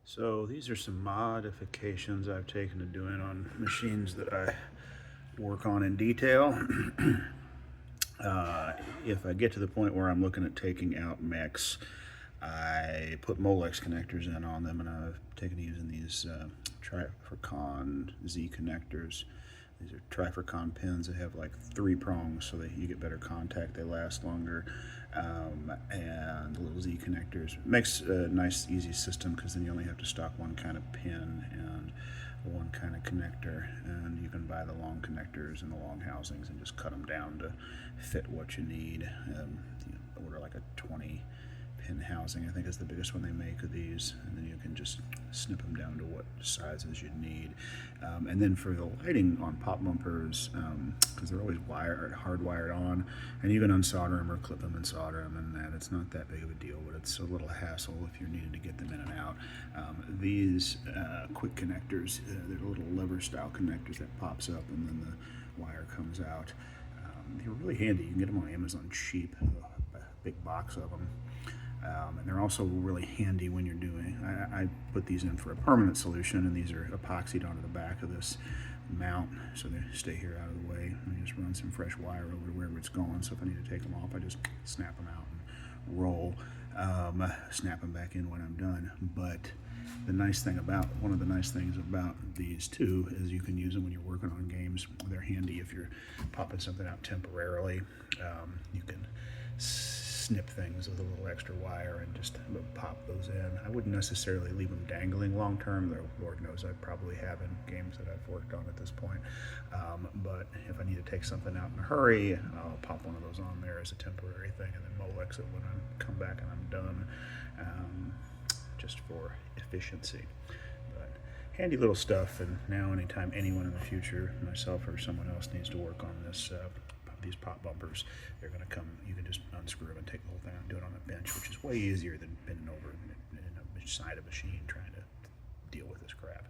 So these are some modifications I've taken to doing on machines that I work on in detail. If I get to the point where I'm looking at taking out mechs, I put Molex connectors in on them, and I've taken to using these Trifurcon Z connectors. These are Trifurcon pins that have like 3 prongs so that you get better contact, they last longer, and little Z connectors. It makes a nice easy system because then you only have to stock one kind of pin and one kind of connector, and you can buy the long connectors and the long housings and just cut them down to fit what you need. You order like a 20 pin housing, I think is the biggest one they make of these, and then you can just snip them down to what sizes you need. And then for the lighting on pop bumpers, because they're always hardwired on, and you can unsolder them or clip them and solder them, and that it's not that big of a deal, but it's a little hassle if you're needing to get them in and out. These quick connectors, they're little lever style connectors that pops up and then the wire comes out. They're really handy. You can get them on Amazon cheap, a big box of them. And they're also really handy when you're doing, I put these in for a permanent solution, and these are epoxied onto the back of this mount so they stay here out of the way. I just run some fresh wire over to wherever it's going, so if I need to take them off, I just snap them out and roll, snap them back in when I'm done. But the nice thing about, one of the nice things about these too is you can use them when you're working on games. They're handy if you're popping something out temporarily. You can snip things with a little extra wire and just pop those in. I wouldn't necessarily leave them dangling long term, though Lord knows I probably have in games that I've worked on at this point. But if I need to take something out in a hurry, I'll pop one of those on there as a temporary thing and then Molex it when I come back and I'm done, just for efficiency. But handy little stuff, and now anytime anyone in the future, myself or someone else, needs to work on this, these pop bumpers, they're going to come, you can just unscrew them and take the whole thing out and do it on a bench, which is way easier than bending over in a side of a machine trying to deal with this crap.